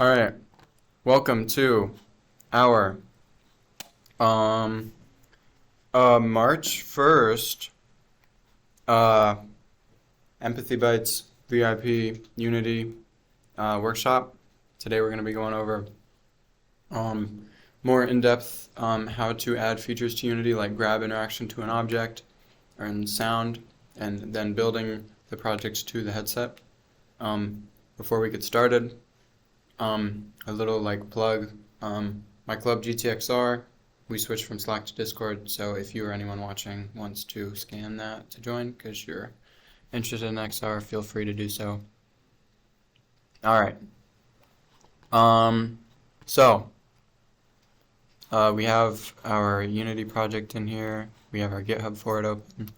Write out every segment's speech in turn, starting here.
All right, welcome to our um March 1st uh EmpathyBytes VIP Unity workshop. Today we're going to be going over more in-depth how to add features to Unity, like grab interaction to an object and sound, and then building the projects to the headset. Before we get started, a little plug. My club GTXR, we switched from Slack to Discord, so if you or anyone watching wants to scan that to join because you're interested in XR, feel free to do so. All right. So we have our Unity project in here. We have our GitHub for it open.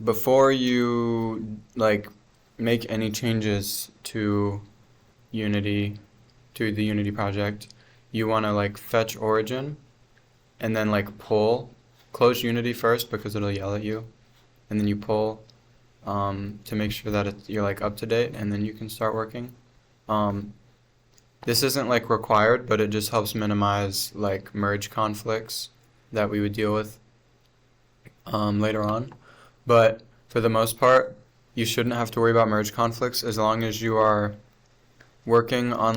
Before you make any changes to Unity, to the Unity project, you want to fetch origin and then pull. Close Unity first because it'll yell at you, and then you pull to make sure that you're up to date, and then you can start working. This isn't required, but it just helps minimize merge conflicts that we would deal with later on. But for the most part, you shouldn't have to worry about merge conflicts as long as you are working on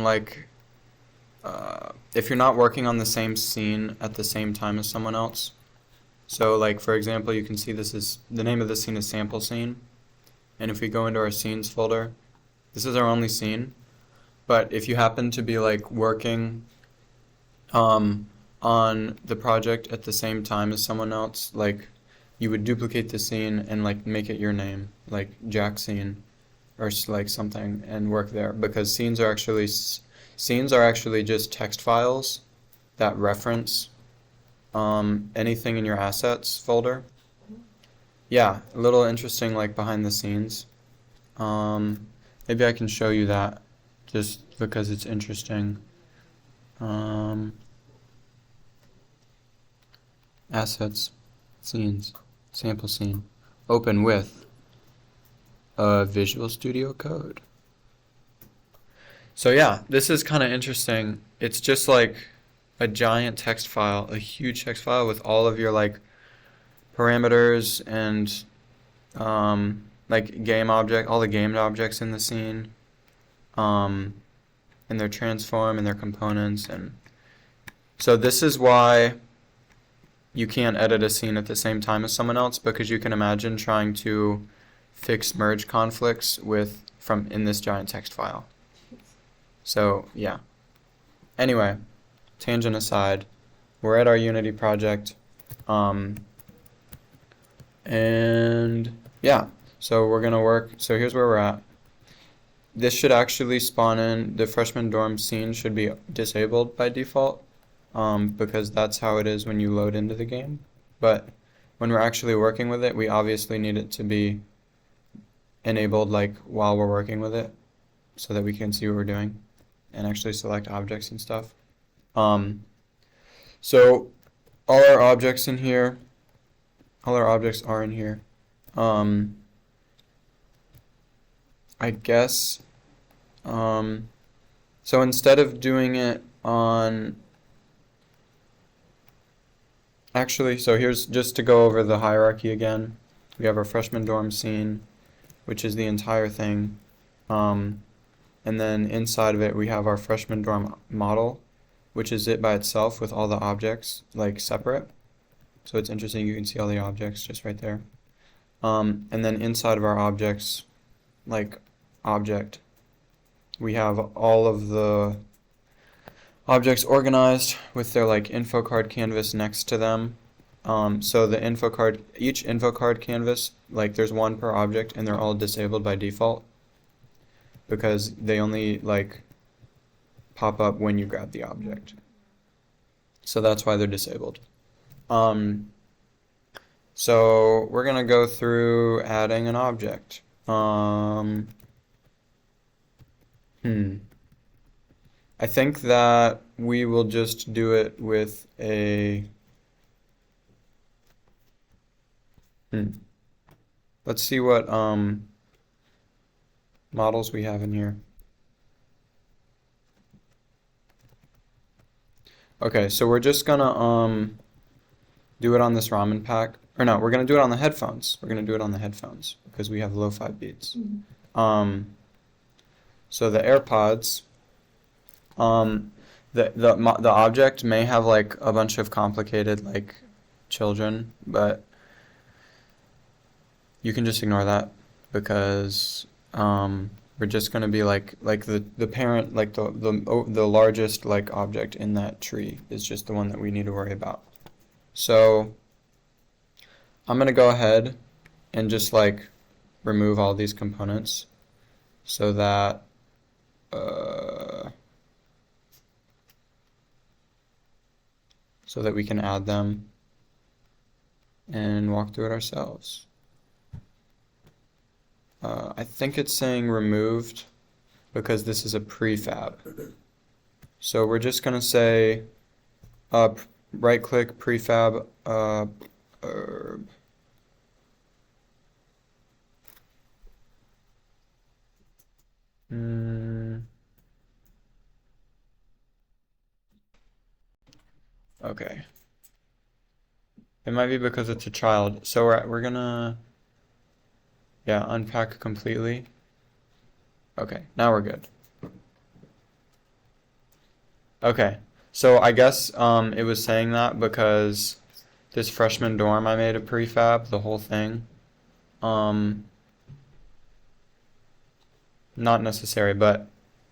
if you're not working on the same scene at the same time as someone else. So for example, you can see the name of this scene is sample scene. And if we go into our scenes folder, this is our only scene. But if you happen to be working on the project at the same time as someone else, you would duplicate the scene and make it your name, like Jack scene or something, and work there, because scenes are actually just text files that reference anything in your assets folder. Yeah, a little interesting behind the scenes. Maybe I can show you that just because it's interesting. Assets, scenes, sample scene, open with Visual Studio Code. So yeah, this is kind of interesting. It's just a giant text file, a huge text file with all of your parameters and game object, all the game objects in the scene, and their transform and their components. And so this is why you can't edit a scene at the same time as someone else, because you can imagine trying to fix merge conflicts in this giant text file. So yeah. Anyway, tangent aside, we're at our Unity project, and yeah, so we're gonna work. So here's where we're at. This should actually spawn in, the freshman dorm scene should be disabled by default, because that's how it is when you load into the game. But when we're actually working with it, we obviously need it to be enabled while we're working with it, so that we can see what we're doing and actually select objects and stuff. So all our objects are in here. I guess, so instead of doing it on, actually, so here's just to go over the hierarchy again. We have our freshman dorm scene, which is the entire thing. And then inside of it, we have our freshman dorm model, which is it by itself with all the objects separate. So it's interesting, you can see all the objects just right there. And then inside of our objects, object, we have all of the objects organized with their info card canvas next to them. So the each info card canvas, there's one per object, and they're all disabled by default because they only pop up when you grab the object. So that's why they're disabled. So we're gonna go through adding an object. I think that we will just do it with a let's see what models we have in here. Okay, so we're just gonna do it on this ramen pack. Or no, we're gonna do it on the headphones. We're gonna do it on the headphones because we have lo-fi beats. So the AirPods, the object may have like a bunch of complicated like children, but you can just ignore that because we're just gonna be like the parent, like the largest like object in that tree is just the one that we need to worry about. So I'm gonna go ahead and just like remove all these components so that we can add them and walk through it ourselves. I think it's saying removed because this is a prefab. So we're just gonna say right click prefab herb. Okay. It might be because it's a child. So we're gonna unpack completely. Okay, now we're good. Okay. So I guess it was saying that because this freshman dorm I made a prefab, the whole thing. Not necessary, but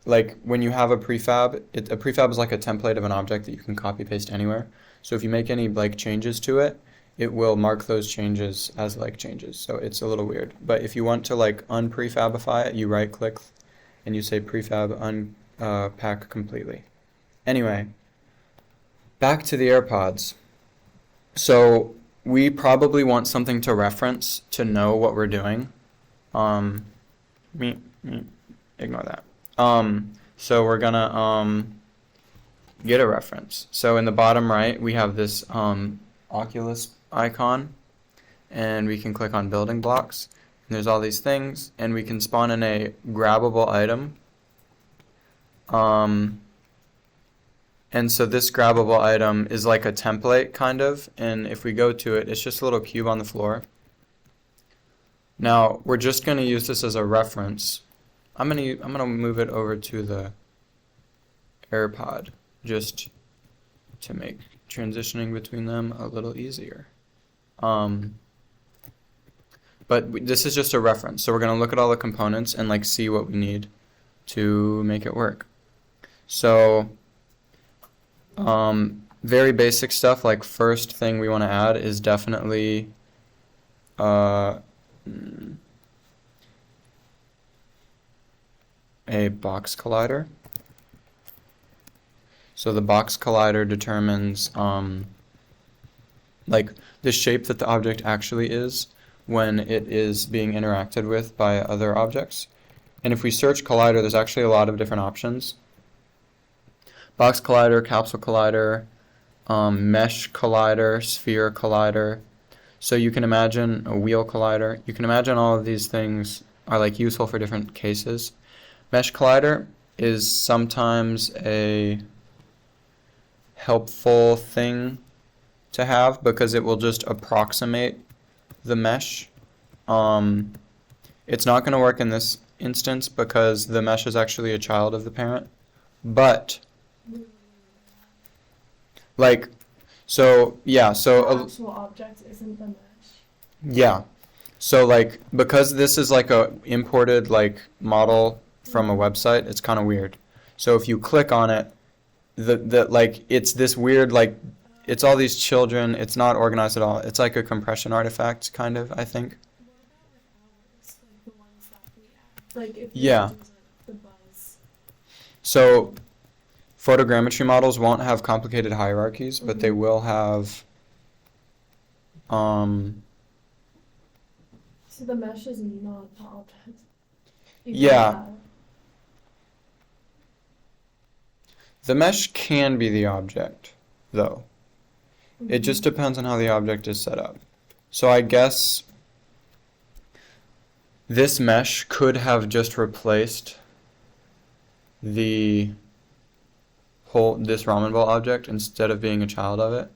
like when you have a prefab, a prefab is like a template of an object that you can copy paste anywhere. So if you make any like changes to it, it will mark those changes as like changes. So it's a little weird. But if you want to like unprefabify it, you right click and you say prefab unpack completely. Anyway, back to the AirPods. So we probably want something to reference to know what we're doing. Ignore that. So we're gonna get a reference. So in the bottom right, we have this Oculus icon, and we can click on building blocks. And there's all these things, and we can spawn in a grabbable item. And so this grabbable item is like a template kind of, and if we go to it, it's just a little cube on the floor. Now we're just going to use this as a reference. I'm gonna move it over to the AirPod just to make transitioning between them a little easier. But this is just a reference, so we're gonna look at all the components and like see what we need to make it work. So very basic stuff, like first thing we want to add is definitely a box collider. So the box collider determines like the shape that the object actually is when it is being interacted with by other objects. And if we search collider, there's actually a lot of different options. Box collider, capsule collider, mesh collider, sphere collider. So you can imagine a wheel collider. You can imagine all of these things are like useful for different cases. Mesh collider is sometimes a helpful thing to have because it will just approximate the mesh. It's not going to work in this instance because the mesh is actually a child of the parent. But like, so yeah, so the actual object isn't the mesh. Yeah, so like because this is like a imported like model from a website, it's kind of weird. So if you click on it, the like it's this weird like it's all these children. It's not organized at all. It's like a compression artifact kind of, I think. Like the ones that we add. Like if Yeah. the buzz. So photogrammetry models won't have complicated hierarchies, but they will have So the mesh is not the object. Yeah. The mesh can be the object, though. It just depends on how the object is set up. So I guess this mesh could have just replaced the this ramen bowl object instead of being a child of it.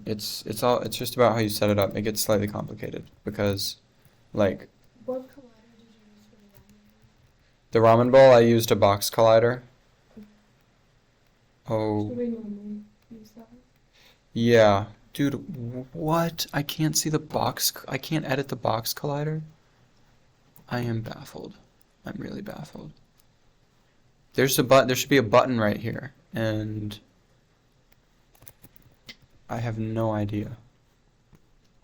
It's just about how you set it up. It gets slightly complicated because, like, What collider did you use for the ramen? the ramen bowl I used a box collider. Oh, Do we normally use that? yeah. Dude, what? I can't see the box. I can't edit the box collider. I am baffled. I'm really baffled. There should be a button right here, and I have no idea.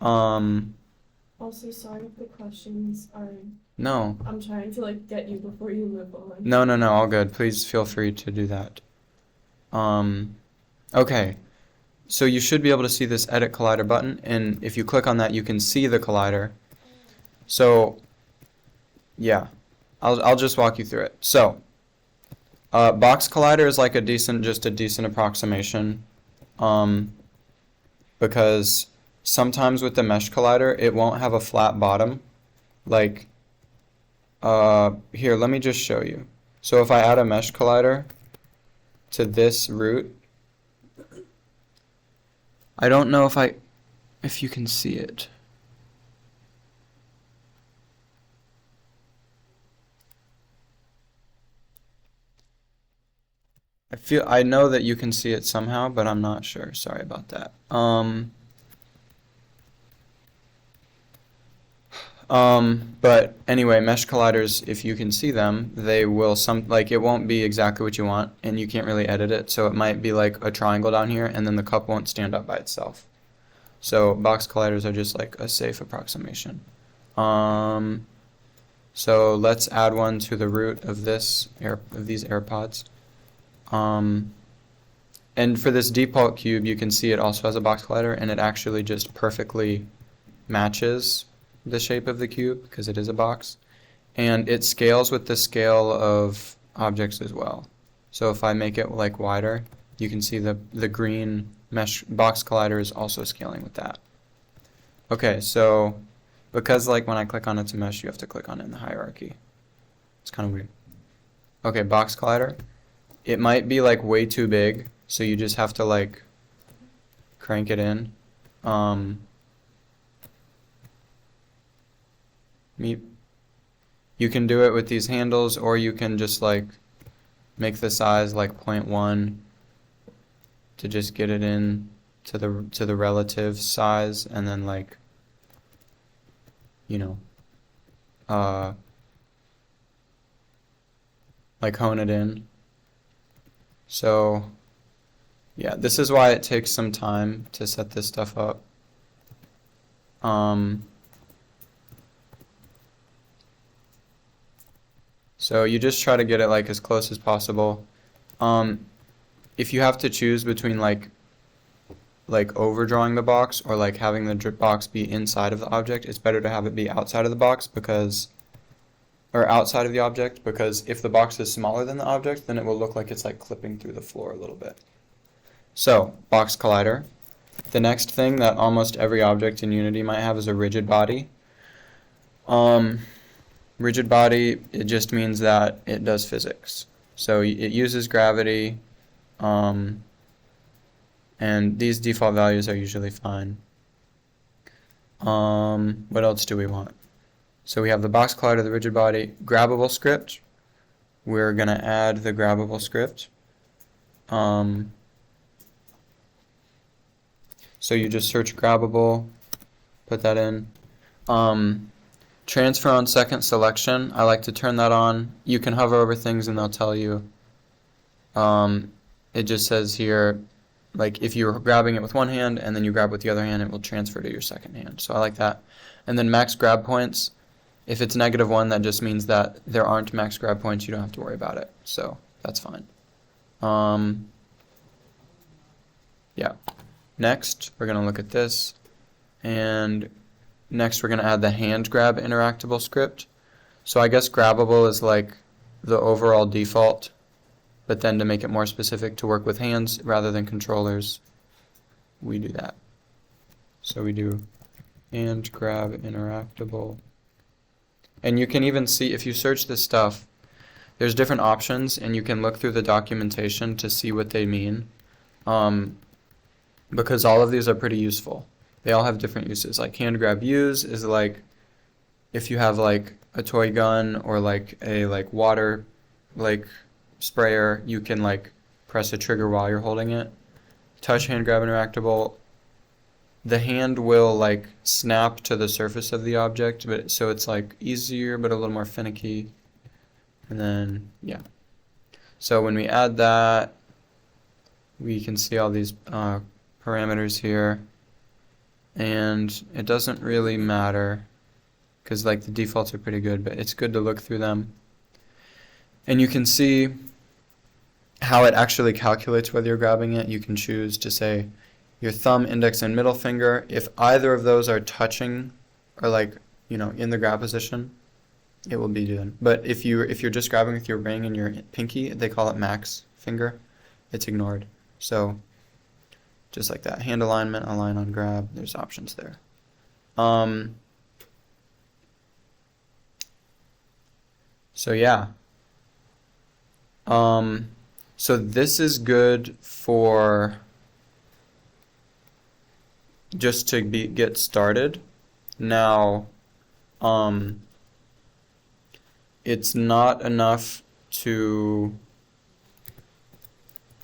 Also, sorry if the questions are. No. I'm trying to like get you before you move on. No, all good. Please feel free to do that. Okay. So you should be able to see this Edit Collider button, and if you click on that, you can see the collider. So, yeah, I'll just walk you through it. So, box collider is like just a decent approximation, because sometimes with the mesh collider, it won't have a flat bottom. Like, here, let me just show you. So if I add a mesh collider to this root, I don't know if you can see it. I know that you can see it somehow, but I'm not sure. Sorry about that. But anyway, mesh colliders, if you can see them, they will it won't be exactly what you want, and you can't really edit it. So it might be like a triangle down here, and then the cup won't stand up by itself. So box colliders are just like a safe approximation. So let's add one to the root of these AirPods. And for this default cube, you can see it also has a box collider, and it actually just perfectly matches the shape of the cube because it is a box, and it scales with the scale of objects as well. So if I make it like wider, you can see the green mesh box collider is also scaling with that. Okay, so because like when I click on it to mesh, you have to click on it in the hierarchy. It's kind of weird. Okay, box collider. It might be like way too big, so you just have to like crank it in. You can do it with these handles, or you can just like make the size like 0.1 to just get it in to the relative size, and then like, you know, like hone it in. So yeah, this is why it takes some time to set this stuff up. So you just try to get it like as close as possible. If you have to choose between like overdrawing the box or like having the drip box be inside of the object, it's better to have it be outside of the box outside of the object, because if the box is smaller than the object, then it will look like it's like clipping through the floor a little bit. So, box collider. The next thing that almost every object in Unity might have is a rigid body. Rigid body, it just means that it does physics. So it uses gravity, and these default values are usually fine. What else do we want? So we have the box collider, the rigid body, grabbable script. We're going to add the grabbable script. So you just search grabbable, put that in. Transfer on second selection, I like to turn that on. You can hover over things and they'll tell you. It just says here, like if you're grabbing it with one hand and then you grab with the other hand, it will transfer to your second hand. So I like that. And then max grab points. If it's -1, that just means that there aren't max grab points. You don't have to worry about it. So that's fine. Yeah. Next, we're going to look at this. And next, we're going to add the hand grab interactable script. So I guess grabbable is like the overall default, but then to make it more specific to work with hands rather than controllers, we do that. So we do hand grab interactable. And you can even see, if you search this stuff, there's different options, and you can look through the documentation to see what they mean. Because all of these are pretty useful. They all have different uses. Like hand grab use is like if you have like a toy gun or like a like water like sprayer, you can like press a trigger while you're holding it. Touch hand grab interactable, the hand will like snap to the surface of the object, but so it's like easier but a little more finicky. And then yeah. So when we add that, we can see all these parameters here, and it doesn't really matter because like the defaults are pretty good, but it's good to look through them. And you can see how it actually calculates whether you're grabbing it. You can choose to say your thumb, index, and middle finger. If either of those are touching or like, you know, in the grab position, it will be doing. But if you're just grabbing with your ring and your pinky, they call it max finger, it's ignored. So just like that. Hand alignment, align on grab, there's options there. So yeah. So this is good for just to get started. Now, it's not enough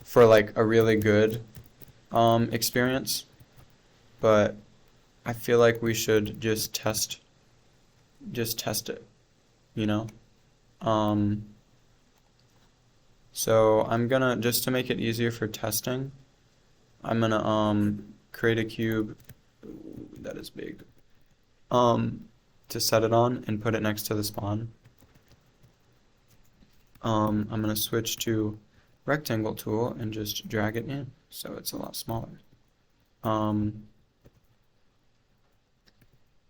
for like a really good experience, but I feel like we should just test it, you know? So I'm gonna, just to make it easier for testing, I'm gonna create a cube. Ooh, that is big. To set it on and put it next to the spawn. I'm gonna switch to rectangle tool and just drag it in so it's a lot smaller.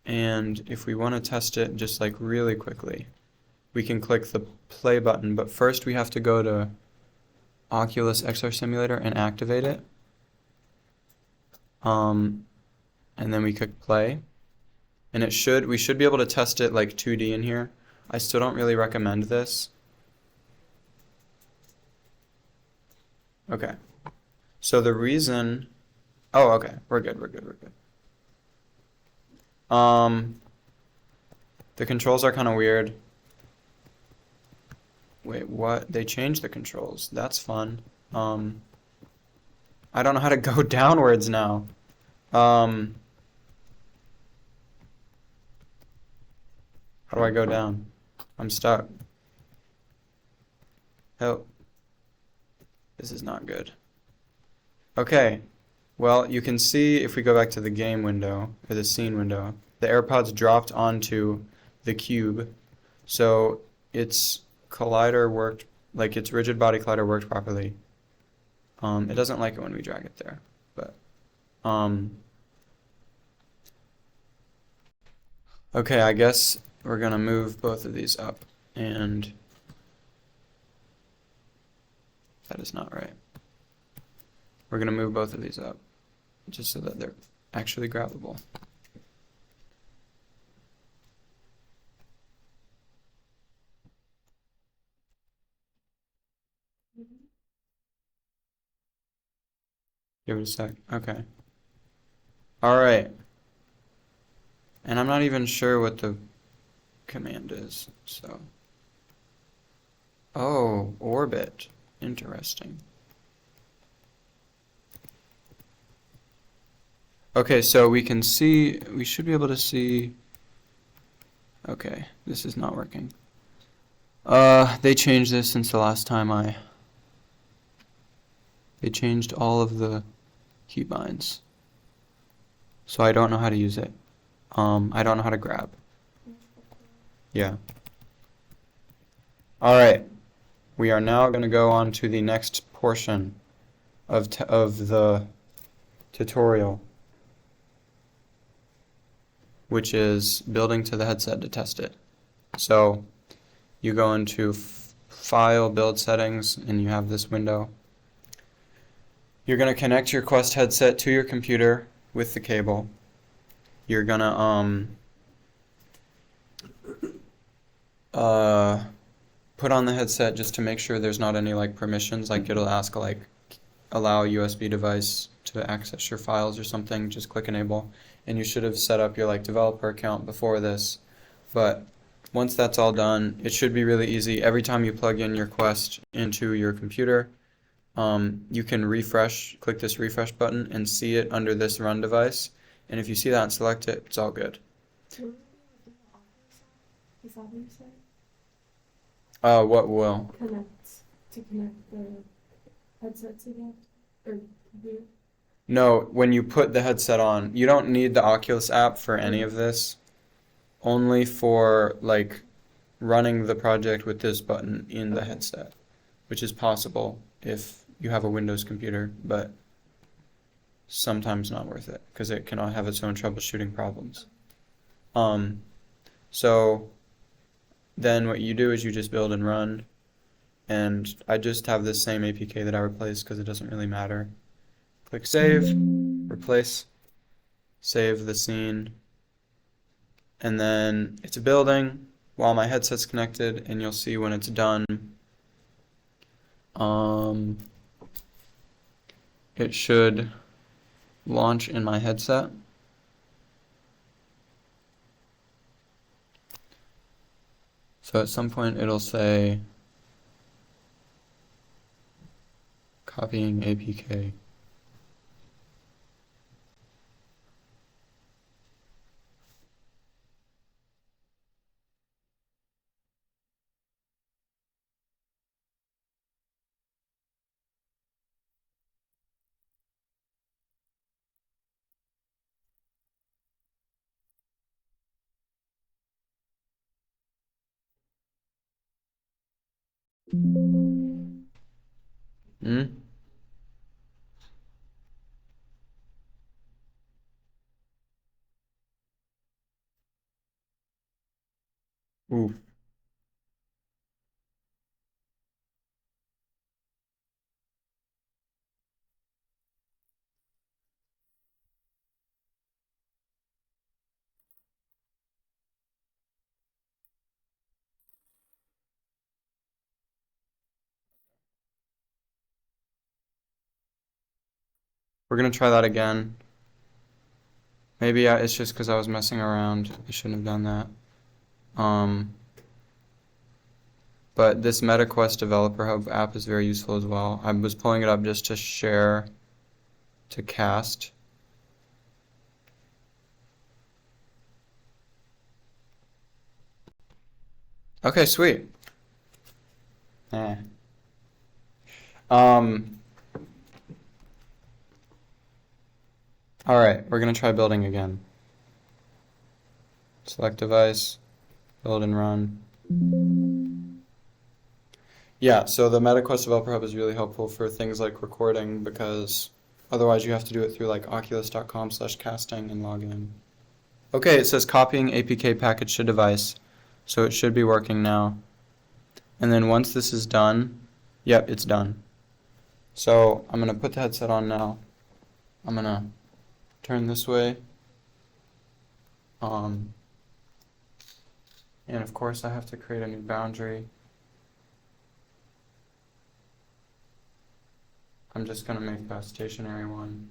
And if we want to test it just like really quickly, we can click the play button, but first we have to go to Oculus XR Simulator and activate it. And then we click play. And we should be able to test it like 2D in here. I still don't really recommend this. Okay. So the reason, oh, okay, we're good. The controls are kind of weird. Wait, what? They changed the controls. That's fun. I don't know how to go downwards now. How do I go down? I'm stuck. Help. This is not good. Okay. Well, you can see if we go back to the game window, or the scene window, the AirPods dropped onto the cube. So its collider worked, like its rigid body collider worked properly. It doesn't like it when we drag it there, but okay, I guess we're gonna move both of these up, and that is not right. We're gonna move both of these up just so that they're actually grabbable. Give it a sec. Okay. All right. And I'm not even sure what the command is, so. Oh, orbit. Interesting. Okay, so we can see, we should be able to see, okay, this is not working. They changed this since the last time they changed all of the keybinds. So I don't know how to use it. I don't know how to grab. Yeah. All right. We are now going to go on to the next portion of the tutorial, which is building to the headset to test it. So you go into File, Build Settings, and you have this window. You're going to connect your Quest headset to your computer with the cable. You're gonna put on the headset just to make sure there's not any like permissions, like it'll ask like allow USB device to access your files or something, just click enable. And you should have set up your like developer account before this. But once that's all done, it should be really easy. Every time you plug in your Quest into your computer, you can refresh, click this refresh button and see it under this run device. And if you see that and select it, it's all good. Will it be within the office? Is that what you said? What will? Connect the headsets again? Or computer? No, when you put the headset on, you don't need the Oculus app for any of this. Only for like running the project with this button in the headset, which is possible if you have a Windows computer, but sometimes not worth it because it can have its own troubleshooting problems. So then what you do is you just build and run, and I just have this same APK that I replaced because it doesn't really matter. Click save, replace, save the scene, and then it's building while my headset's connected, and you'll see when it's done. It should launch in my headset. So at some point it'll say copying APK. Hmm? Ooh. We're gonna try that again. Maybe it's just because I was messing around. I shouldn't have done that. But this MetaQuest Developer Hub app is very useful as well. I was pulling it up just to share to cast. Okay, sweet. Eh. All right, we're gonna try building again. Select device, build and run. Yeah, so the MetaQuest Developer Hub is really helpful for things like recording because otherwise you have to do it through like oculus.com/casting and log in. Okay, it says copying APK package to device, so it should be working now. And then once this is done, yep, it's done. So I'm gonna put the headset on now. I'm gonna turn this way. And of course I have to create a new boundary. I'm just gonna make a stationary one.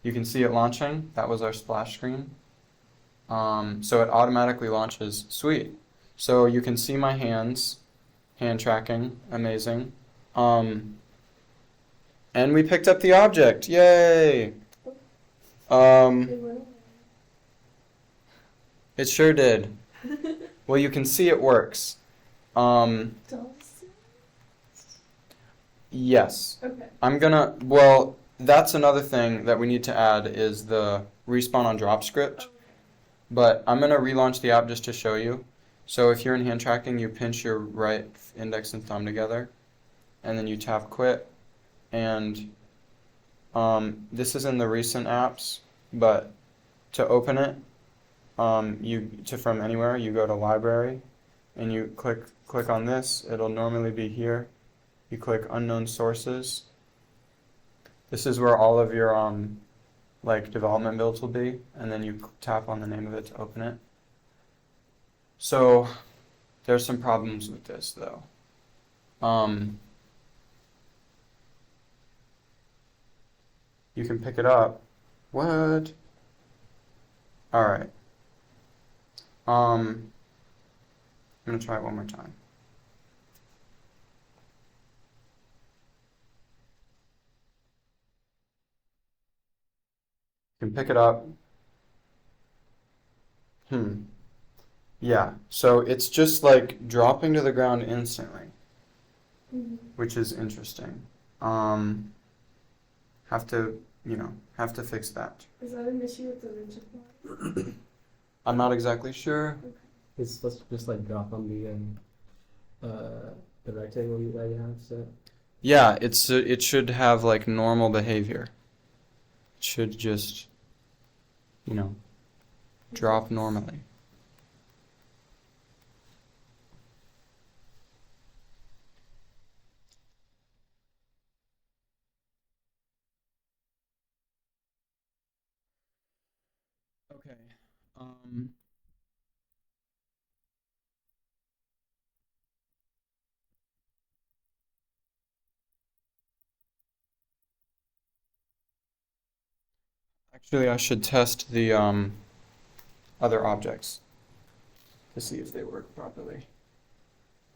You can see it launching. That was our splash screen. So it automatically launches. Sweet. So you can see my hands, hand tracking, amazing. And we picked up the object. Yay! It sure did. Well, you can see it works. Yes. Okay. Well, that's another thing that we need to add is the respawn on drop script. But I'm gonna relaunch the app just to show you. So if you're in hand tracking, you pinch your right index and thumb together, and then you tap quit. And this is in the recent apps, but to open it, from anywhere, you go to library, and you click on this. It'll normally be here. You click unknown sources. This is where all of your like development builds will be, and then you tap on the name of it to open it. So There's some problems with this though. You can pick it up. What? All right. I'm gonna try it one more time. You can pick it up. Yeah, so it's just like dropping to the ground instantly, which is interesting. Have to, have to fix that. Is that an issue with the rigid body? I'm not exactly sure. It's supposed to just like drop on the rectangle that you have set. Yeah, it should have like normal behavior. It should just, drop normally. Okay. Actually, I should test the other objects to see if they work properly.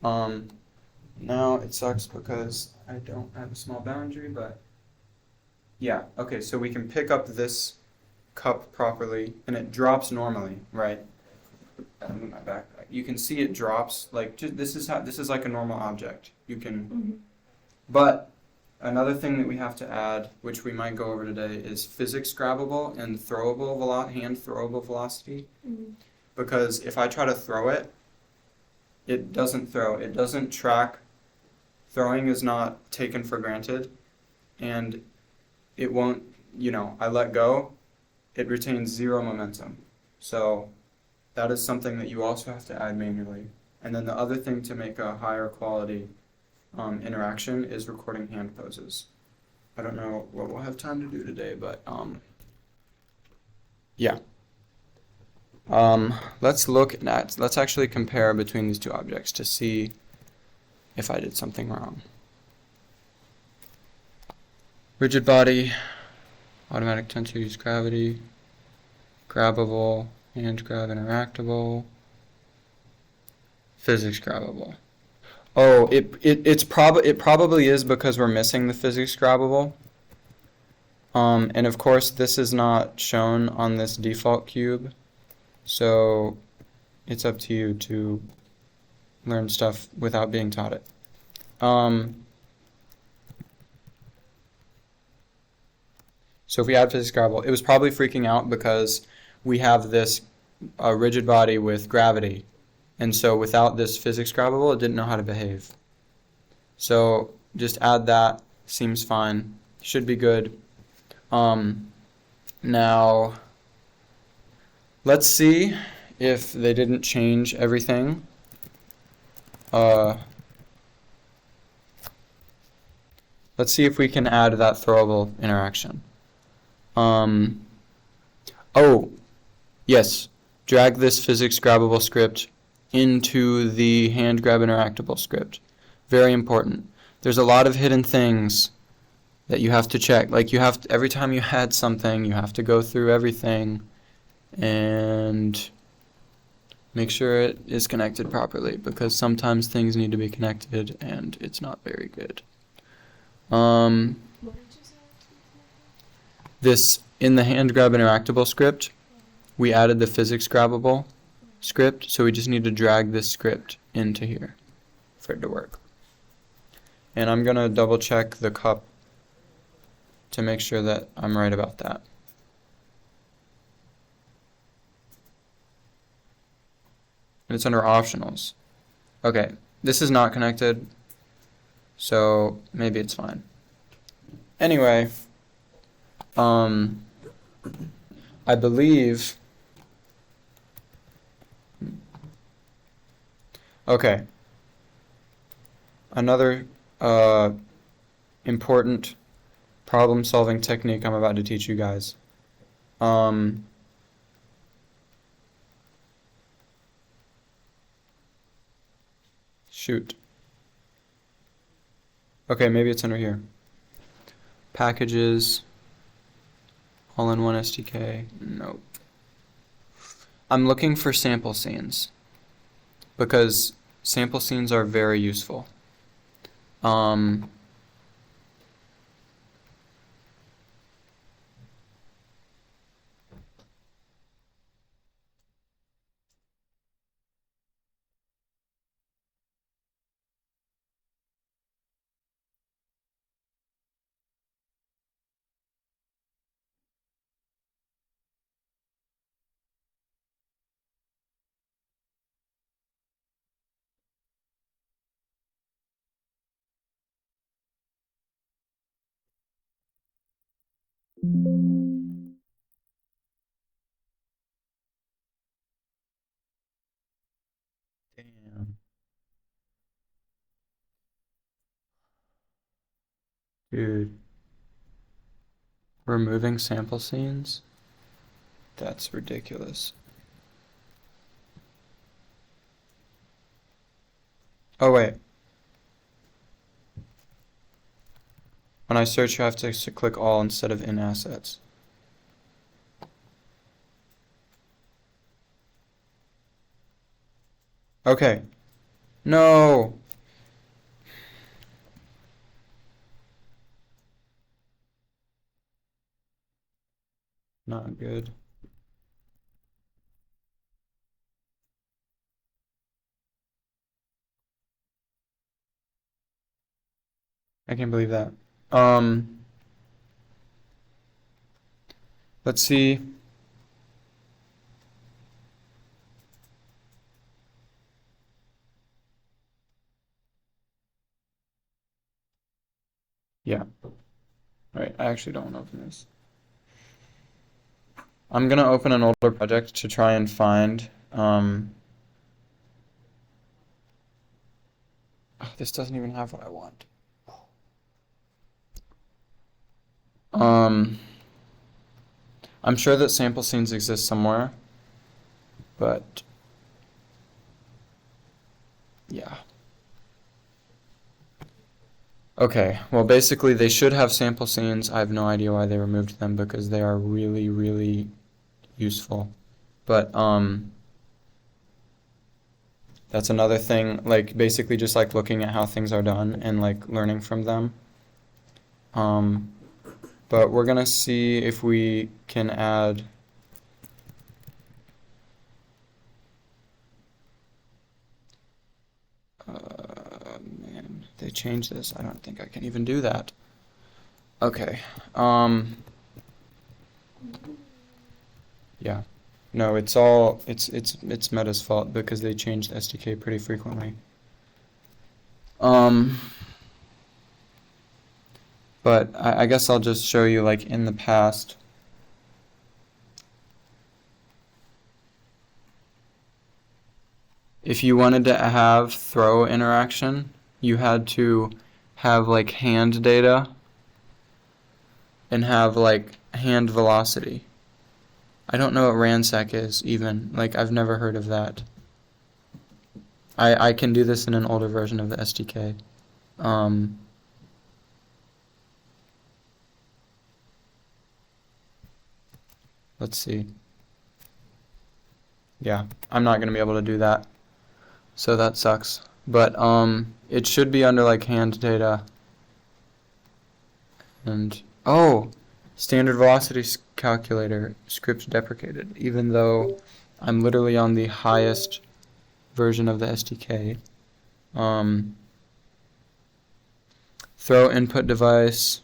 Now it sucks because I don't have a small boundary, but yeah, okay, so we can pick up this cup properly and it drops normally, right? Move my backpack. You can see it drops like this is like a normal object. You can, but another thing that we have to add, which we might go over today, is physics grabbable and hand throwable velocity. Because if I try to throw it, it doesn't throw. It doesn't track. Throwing is not taken for granted, and it won't. I let go, it retains zero momentum. So that is something that you also have to add manually. And then the other thing to make a higher quality interaction is recording hand poses. I don't know what we'll have time to do today, but yeah. Let's actually compare between these two objects to see if I did something wrong. Rigid body, automatic tensor use gravity, grabbable, hand grab interactable, physics grabbable. Oh, it probably is because we're missing the physics grabbable. And of course this is not shown on this default cube, so it's up to you to learn stuff without being taught it. So if we add physics grabbable, it was probably freaking out because we have this rigid body with gravity. And so without this physics grabbable, it didn't know how to behave. So just add that, seems fine, should be good. Now, let's see if they didn't change everything. Let's see if we can add that throwable interaction. Oh, yes, drag this physics grabbable script into the hand grab interactable script. Very important. There's a lot of hidden things that you have to check. Like every time you add something, you have to go through everything and make sure it is connected properly, because sometimes things need to be connected and it's not very good. What did you say? This, in the hand grab interactable script, we added the physics grabbable script, so we just need to drag this script into here for it to work. And I'm going to double check the cup to make sure that I'm right about that. And it's under optionals. Okay, this is not connected, so maybe it's fine. Anyway, I believe. Okay. Another important problem-solving technique I'm about to teach you guys. Shoot. Okay, maybe it's under here. Packages. All-in-one SDK. Nope. I'm looking for sample scenes because sample scenes are very useful. Um, Damn. Dude. Removing sample scenes? That's ridiculous. Oh, wait. When I search, you have to click all instead of in assets. Okay. No! Not good. I can't believe that. Let's see. Yeah. Right, I actually don't want to open this. I'm gonna open an older project to try and find, oh, this doesn't even have what I want. I'm sure that sample scenes exist somewhere, but yeah. Okay, well, basically they should have sample scenes. I have no idea why they removed them because they are really, really useful. But that's another thing, like basically just like looking at how things are done and like learning from them. But we're gonna see if we can add man, they changed this. I don't think I can even do that. Okay. Yeah. No, it's all it's Meta's fault because they changed the SDK pretty frequently. But I guess I'll just show you like in the past. If you wanted to have throw interaction, you had to have like hand data and have like hand velocity. I don't know what ransack is even. Like I've never heard of that. I can do this in an older version of the SDK. Let's see. Yeah, I'm not gonna be able to do that. So that sucks. But it should be under like hand data. And oh, standard velocity calculator script deprecated, even though I'm literally on the highest version of the SDK. Throw input device.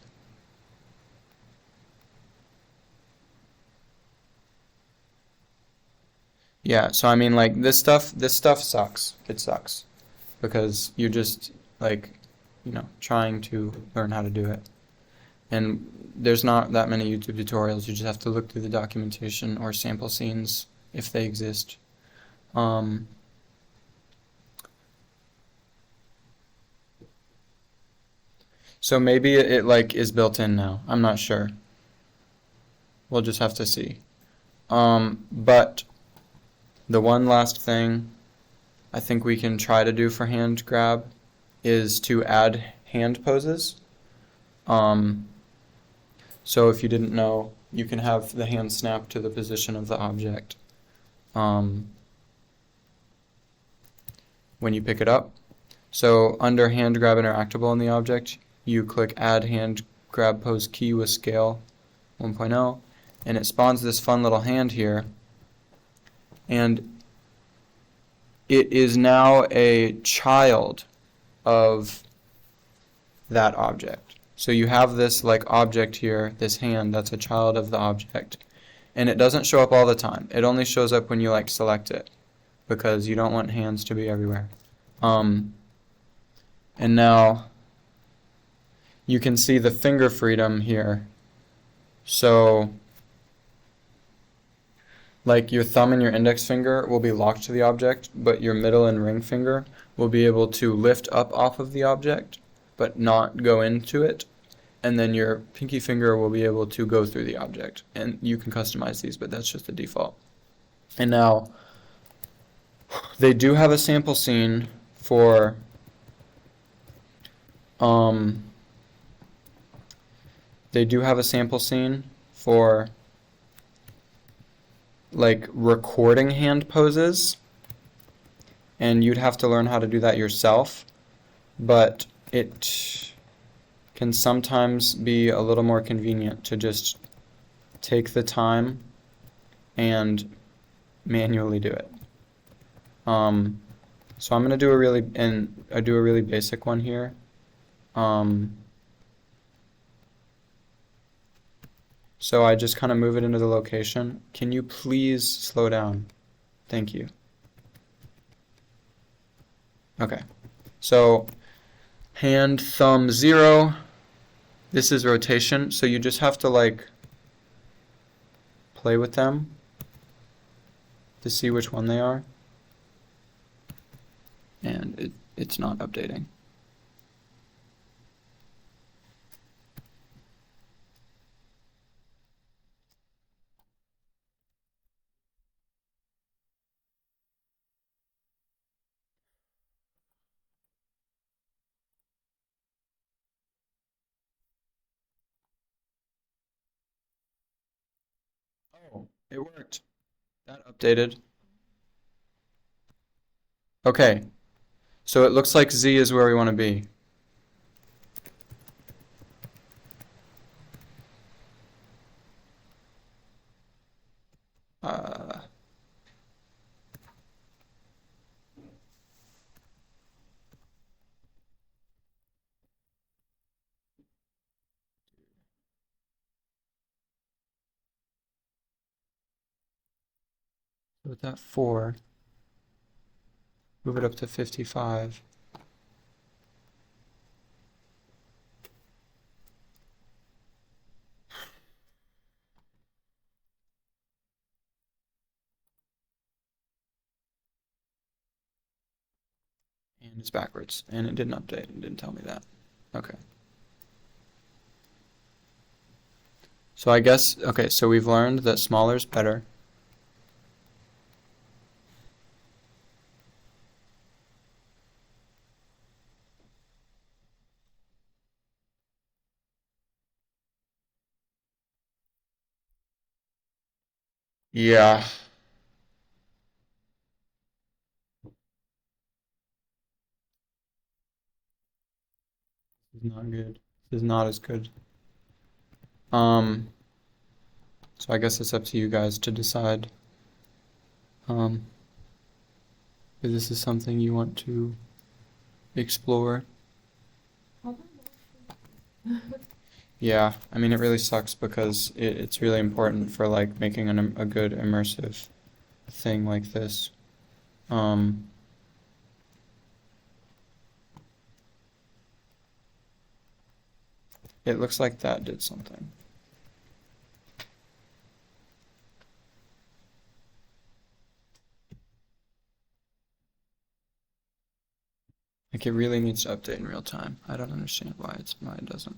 Yeah, so I mean like this stuff sucks. It sucks because you're just like, trying to learn how to do it. And there's not that many YouTube tutorials. You just have to look through the documentation or sample scenes if they exist. So maybe it like is built in now. I'm not sure. We'll just have to see. But the one last thing I think we can try to do for hand grab is to add hand poses. So if you didn't know, you can have the hand snap to the position of the object when you pick it up. So under hand grab interactable in the object, you click add hand grab pose key with scale 1.0, and it spawns this fun little hand here. And it is now a child of that object. So you have this like object here, this hand that's a child of the object. And it doesn't show up all the time. It only shows up when you like select it, because you don't want hands to be everywhere. And now you can see the finger freedom here. So like your thumb and your index finger will be locked to the object, but your middle and ring finger will be able to lift up off of the object, but not go into it. And then your pinky finger will be able to go through the object. And you can customize these, but that's just the default. And now, they do have a sample scene for like recording hand poses, and you'd have to learn how to do that yourself, but it can sometimes be a little more convenient to just take the time and manually do it. So I'm gonna do a really basic one here. So I just kind of move it into the location. Can you please slow down? Thank you. Okay. So hand, thumb, 0. This is rotation, so you just have to like play with them to see which one they are. And it's not updating. Oh, it worked. That updated. Okay. So it looks like Z is where we want to be. With that 4, move it up to 55. And it's backwards, and it didn't update. It didn't tell me that. Okay. So I guess, okay, so we've learned that smaller is better. Yeah. This is not good. This is not as good. So I guess it's up to you guys to decide if this is something you want to explore. Yeah, I mean, it really sucks because it's really important for like making a good immersive thing like this. It looks like that did something. Like it really needs to update in real time. I don't understand why it doesn't.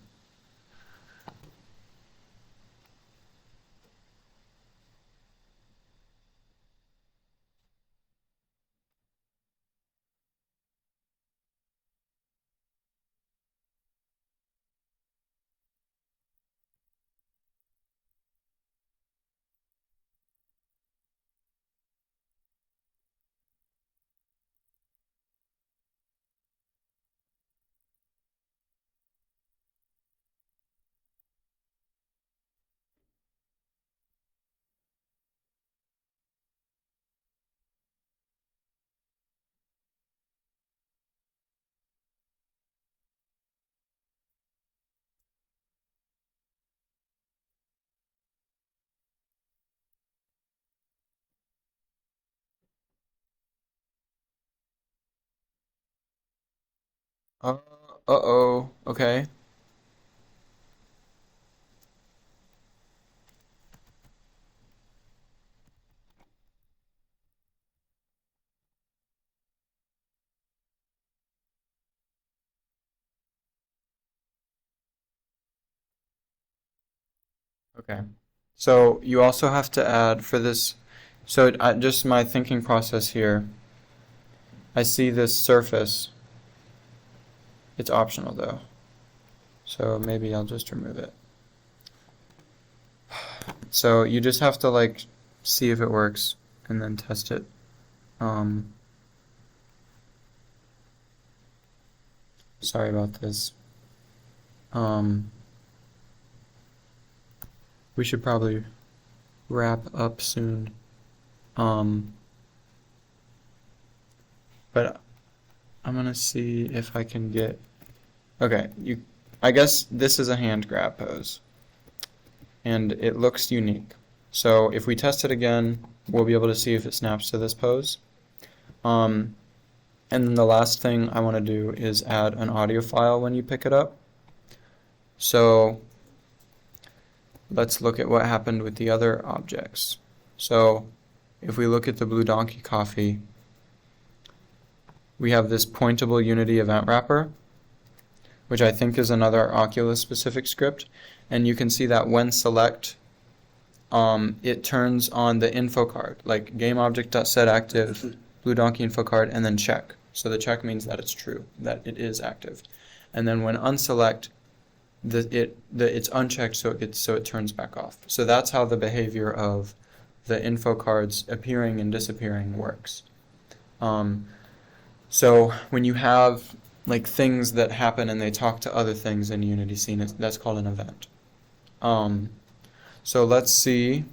Uh, uh-oh. Okay. Okay. So you also have to add for this. So just my thinking process here. I see this surface. It's optional though. So maybe I'll just remove it. So you just have to like see if it works and then test it. Um, Sorry about this. We should probably wrap up soon. Um, but I'm gonna see if I can get. Okay, I guess this is a hand grab pose, and it looks unique. So if we test it again, we'll be able to see if it snaps to this pose. And then the last thing I want to do is add an audio file when you pick it up. So let's look at what happened with the other objects. So if we look at the Blue Donkey Coffee, we have this pointable Unity event wrapper, which I think is another Oculus specific script. And you can see that when select, it turns on the info card, like GameObject.setActive, Blue Donkey info card, and then check. So the check means that it's true, that it is active. And then when unselect, it's unchecked, so it turns back off. So that's how the behavior of the info cards appearing and disappearing works. So when you have like things that happen and they talk to other things in Unity scene, that's called an event. So let's see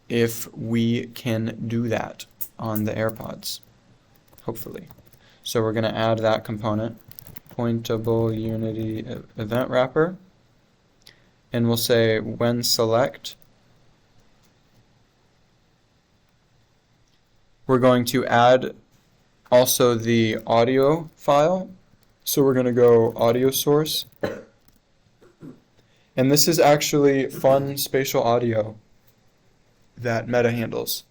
if we can do that on the AirPods, hopefully. So we're going to add that component, pointable Unity event wrapper, and we'll say when select, we're going to add also the audio file. So we're going to go audio source. And this is actually fun spatial audio that Meta handles.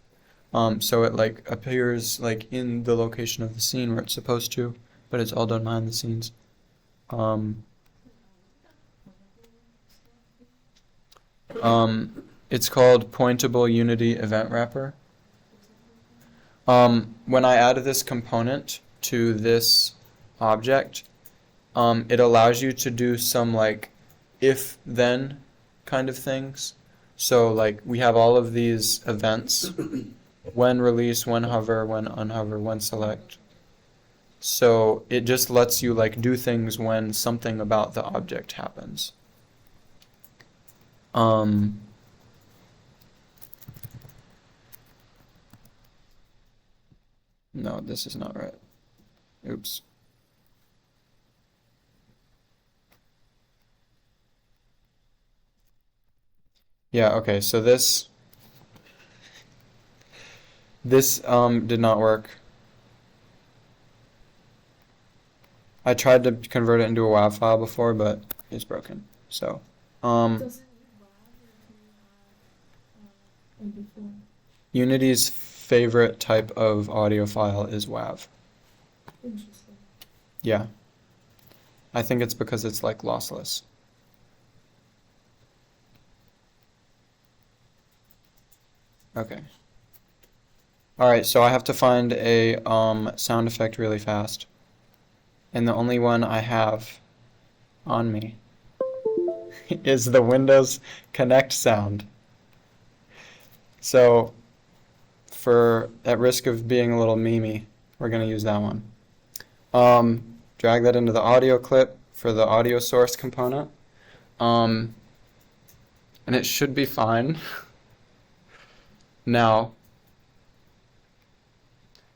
So it like appears like in the location of the scene where it's supposed to, but it's all done behind the scenes. It's called Pointable Unity Event Wrapper. When I add this component to this object, it allows you to do some like if-then kind of things. So like we have all of these events, when release, when hover, when unhover, when select. So it just lets you like do things when something about the object happens. No, this is not right. Oops. Yeah, okay, so this did not work. I tried to convert it into a WAV file before, but it's broken. So, Does it need WAV or can you have MP4? Unity's favorite type of audio file is WAV. Interesting. Yeah. I think it's because it's like lossless. Okay. All right, so I have to find a sound effect really fast. And the only one I have on me is the Windows Connect sound. So, at risk of being a little memey, we're going to use that one. Drag that into the audio clip for the audio source component. And it should be fine. Now,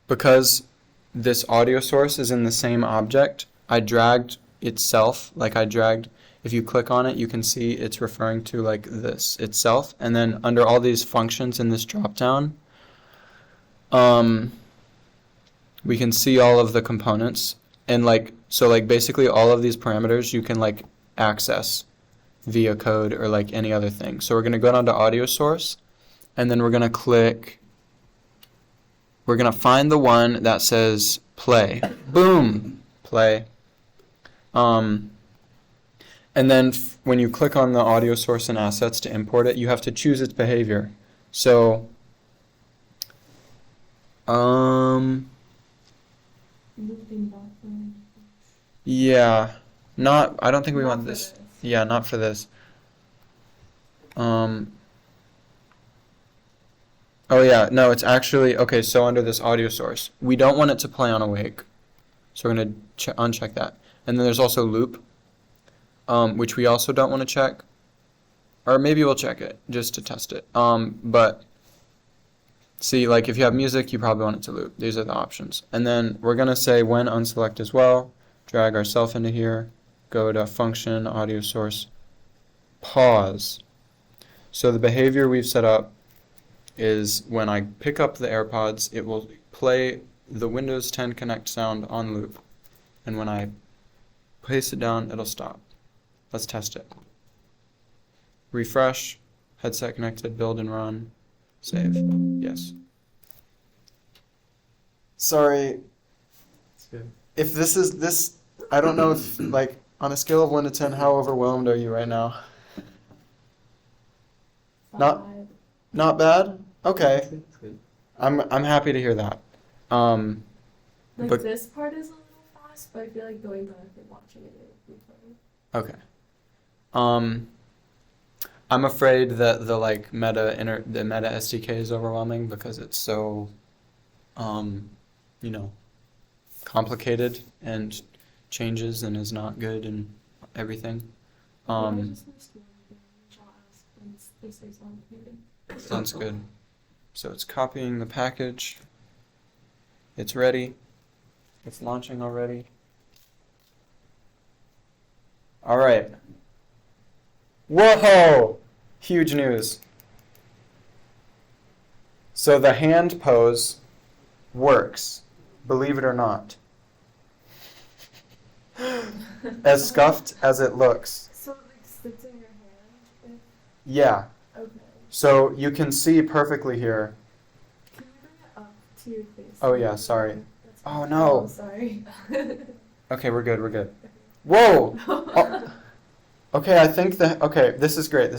because this audio source is in the same object, I dragged itself, if you click on it, you can see it's referring to like this itself, and then under all these functions in this dropdown, we can see all of the components, And like, so like basically all of these parameters you can like access via code or like any other thing. So we're going to go down to audio source, and then we're going to we're going to find the one that says play. Boom, play. And then when you click on the audio source and assets to import it, you have to choose its behavior. So, Looping buffer. yeah, I don't think we Not want for this. this. Yeah, not for this. Oh yeah, no, it's actually, okay, so under this audio source, we don't want it to play on awake. So we're going to uncheck that. And then there's also loop, which we also don't want to check. Or maybe we'll check it just to test it. But see, like if you have music, you probably want it to loop. These are the options. And then we're going to say when unselect as well, drag ourself into here, go to function, audio source, pause. So the behavior we've set up is when I pick up the AirPods, it will play the Windows 10 Connect sound on loop. And when I place it down, it'll stop. Let's test it. Refresh, headset connected, build and run, save. Yes. Sorry, It's good. if this, I don't know if, like, on a scale of 1 to 10, how overwhelmed are you right now? Not- 5. Not bad? Okay. It's good. I'm happy to hear that. Like but- this part is a little fast, but I feel like going back and watching it would be fun. Okay. I'm afraid that the like the meta SDK is overwhelming because it's so, you know, complicated and changes and is not good and everything. I just missed one thing, which I'll ask when they say something. Sounds good. So it's copying the package. It's ready. It's launching already. All right. Whoa! Huge news. So the hand pose works, believe it or not. As scuffed as it looks. So it like sits in your hand? Yeah. Okay. So you can see perfectly here. Can you bring it up to your face? Oh, yeah, sorry. That's Oh, fine. no. Oh, sorry. Okay, we're good. Whoa! Oh. Okay, I think that, okay, this is great.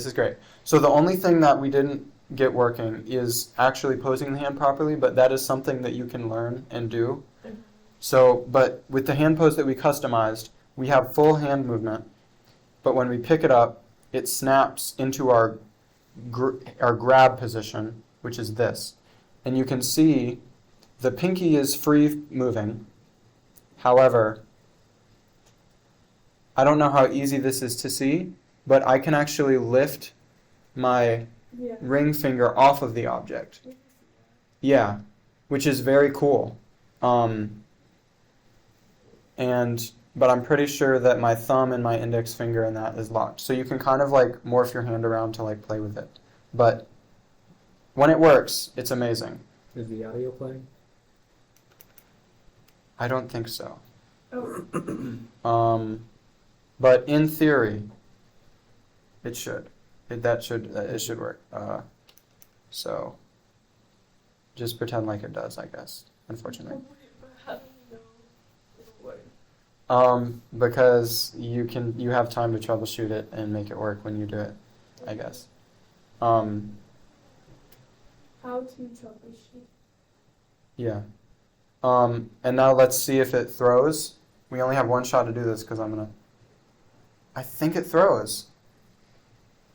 So the only thing that we didn't get working is actually posing the hand properly, but that is something that you can learn and do. Okay. So, but with the hand pose that we customized, we have full hand movement, but when we pick it up, it snaps into our grab position, which is this. And you can see the pinky is free moving. However, I don't know how easy this is to see, but I can actually lift my Yeah. ring finger off of the object. We can see that. Yeah, which is very cool. But I'm pretty sure that my thumb and my index finger and that is locked. So you can kind of like morph your hand around to like play with it. But when it works, it's amazing. Is the audio playing? I don't think so. Oh, But in theory, it should. It should work. So just pretend like it does, I guess. Unfortunately. how do you know it'll work? Because you have time to troubleshoot it and make it work when you do it, I guess. How to troubleshoot? Yeah. And now let's see if it throws. We only have one shot to do this because I think it throws.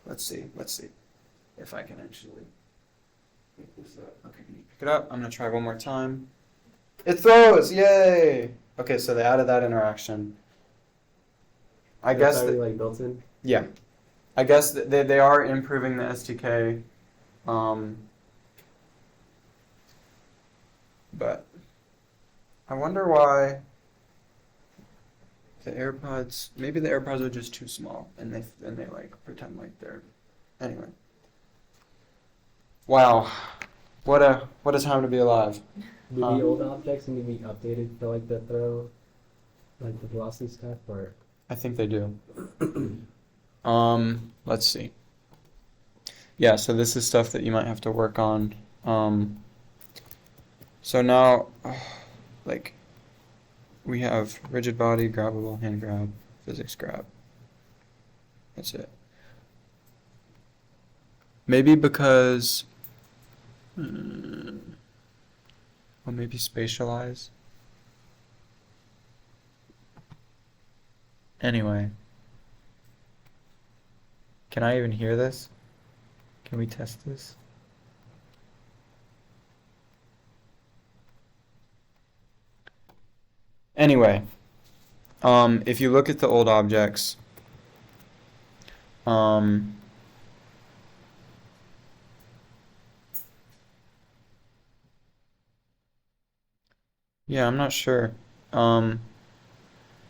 Let's see if I can actually pick this up. Okay, pick it up. I'm gonna try one more time. It throws! Yay! Okay, so they added that interaction. I That's guess already that, like built in. yeah. I guess that they are improving the SDK. But I wonder why maybe the AirPods are just too small and they like pretend like they're, anyway. Wow. What a time to be alive. Do the old objects need to be updated for like the throw? Like the glossy stuff, or I think they do. Let's see. Yeah, so this is stuff that you might have to work on. So now, like, we have rigid body, grabbable, hand grab, physics grab. That's it. Maybe because, well, maybe spatialize. Anyway, can I even hear this? Can we test this? Anyway, if you look at the old objects, yeah, I'm not sure.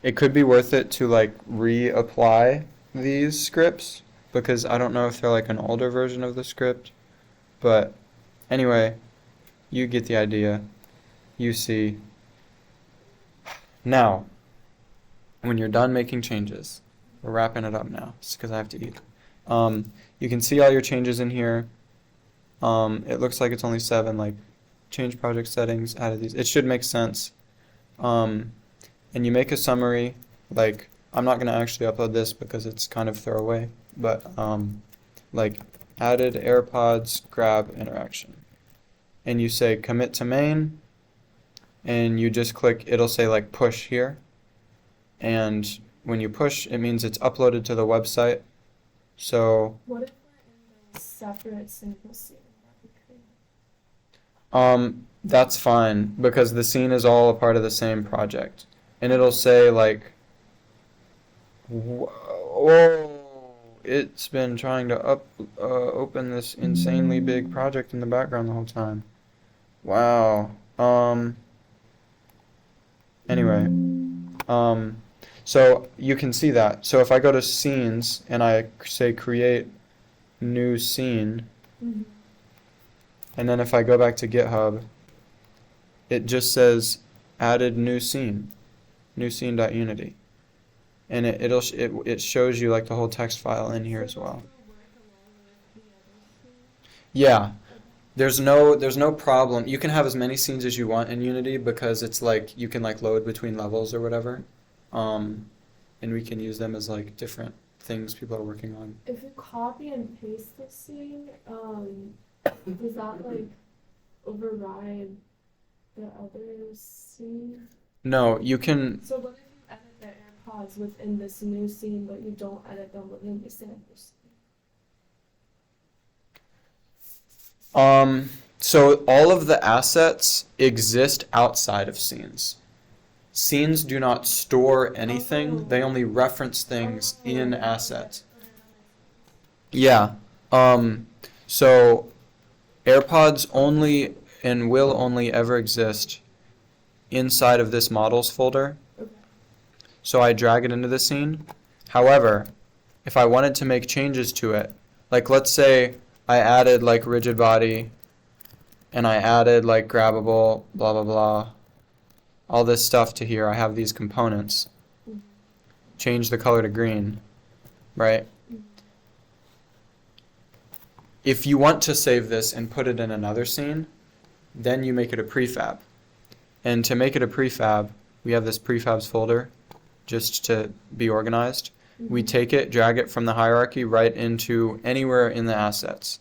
It could be worth it to like reapply these scripts because I don't know if they're like an older version of the script. But anyway, you get the idea. You see. Now, when you're done making changes, we're wrapping it up now, just because I have to eat. You can see all your changes in here. It looks like it's only 7, like change project settings, added these. It should make sense. And you make a summary, like I'm not going to actually upload this because it's kind of throwaway, but like added AirPods grab interaction. And you say commit to main, and you just click, it'll say like push here. And when you push, it means it's uploaded to the website. So What if we're in a separate sample scene that we create? that's fine because the scene is all a part of the same project. And it'll say like, whoa, it's been trying to open this insanely big project in the background the whole time. Wow. Anyway, so you can see that. So if I go to scenes and I say create new scene, Mm-hmm. and then if I go back to GitHub, it just says added new scene.unity. And it shows you like the whole text file in here as well. Yeah, there's no problem. You can have as many scenes as you want in Unity because it's like you can like load between levels or whatever. And we can use them as like different things people are working on. If you copy and paste the scene, does that like override the other scene? No, you can. So what if you edit the AirPods within this new scene, but you don't edit them within the sample scene? So all of the assets exist outside of scenes. Scenes do not store anything. They only reference things in assets. Yeah. So AirPods only and will only ever exist inside of this models folder. Okay. So I drag it into the scene. However, if I wanted to make changes to it, like let's say I added like rigid body and I added like grabbable, blah, blah, blah, all this stuff to here. I have these components. Mhm. Change the color to green, right? Mhm. If you want to save this and put it in another scene, then you make it a prefab. And to make it a prefab, we have this prefabs folder just to be organized. We take it, drag it from the hierarchy right into anywhere in the assets.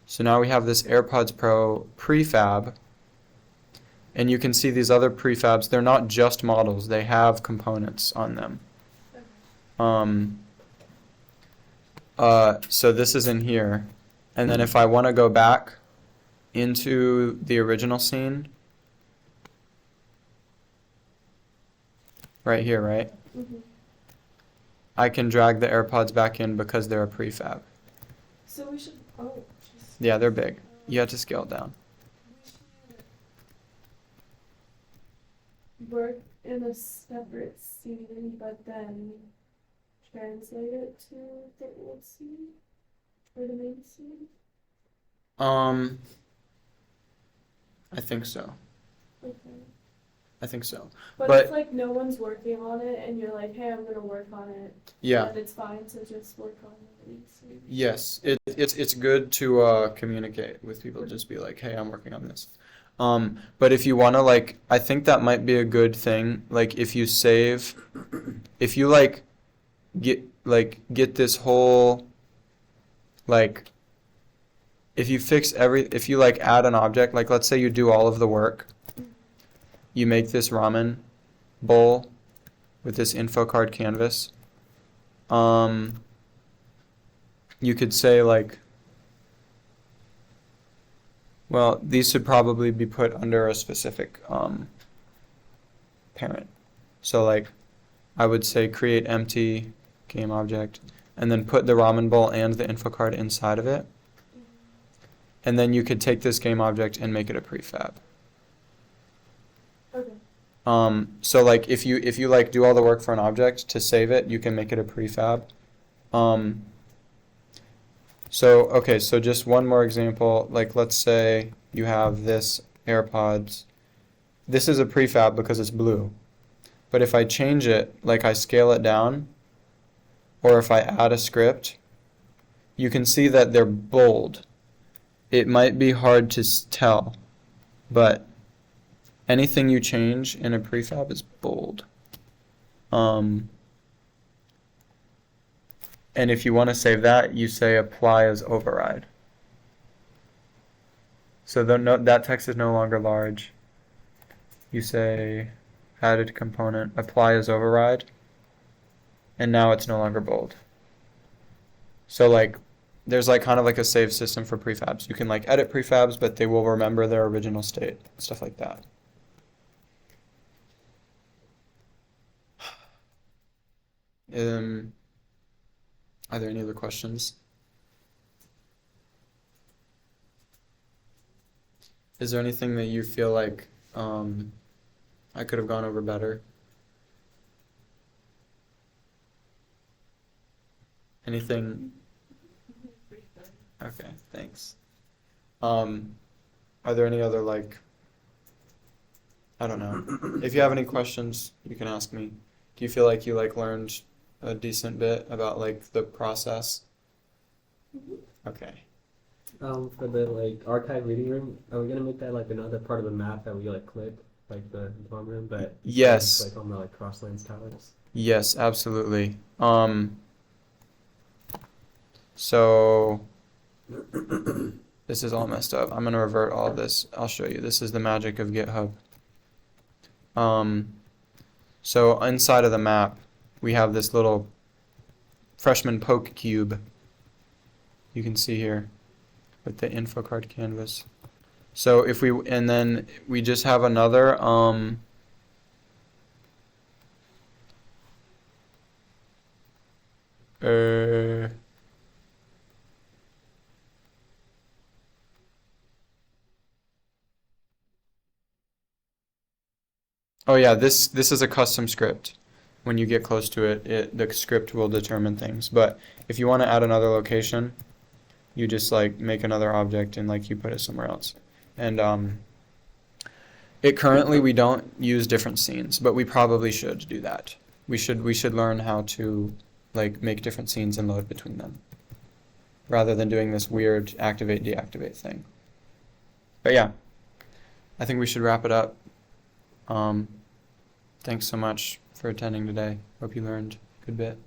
So now we have this AirPods Pro prefab, and you can see these other prefabs. They're not just models, they have components on them. So this is in here. And then if I want to go back into the original scene, right here, right? Mhm. I can drag the AirPods back in because they're a prefab. So we should, just, Yeah, they're big. You have to scale it down. we should work in a separate scene, but then translate it to the old scene or the main scene. I think so. Okay. I think so. But But- if like no one's working on it and you're like, hey, I'm gonna work on it, Yeah. then it's fine to just work on it. Yes, it's good to communicate with people. Just be like, hey, I'm working on this. But if you wanna like, I think that might be a good thing. Like if you save, if you like get this whole like, if you if you like add an object, like let's say you do all of the work, you make this ramen bowl with this info card canvas. You could say like, well, these should probably be put under a specific parent. So like, I would say create empty game object, and then put the ramen bowl and the info card inside of it. And then you could take this game object and make it a prefab. Okay. So like if you like do all the work for an object to save it, you can make it a prefab. So okay, so just one more example. Like let's say you have this AirPods. This is a prefab because it's blue. But if I change it, like I scale it down, or if I add a script, you can see that they're bold. It might be hard to tell, but anything you change in a prefab is bold. And if you want to save that, you say apply as override. So that text is no longer large. You say added component, apply as override, and now it's no longer bold. So like, there's like kind of like a save system for prefabs. You can like edit prefabs, but they will remember their original state, stuff like that. Are there any other questions? Is there anything that you feel like I could have gone over better? Anything? Okay, thanks. Are there any other like, I don't know. If you have any questions, you can ask me. Do you feel like you like learned a decent bit about like the process? Okay. For the like archive reading room, are we gonna make that like another part of the map that we like click, like the dorm room, but Yes. like on the like Crosslands towers? Yes, absolutely. So this is all messed up. I'm gonna revert all of this. I'll show you. This is the magic of GitHub. So inside of the map, we have this little freshman poke cube. You can see here with the info card canvas. So if we, and then we just have another, oh yeah, this is a custom script. When you get close to it, the script will determine things. But if you want to add another location, you just like make another object and like you put it somewhere else. And it currently we don't use different scenes, but we probably should do that. We should learn how to like make different scenes and load between them, rather than doing this weird activate deactivate thing. But yeah, I think we should wrap it up. Thanks so much for attending today. Hope you learned a good bit.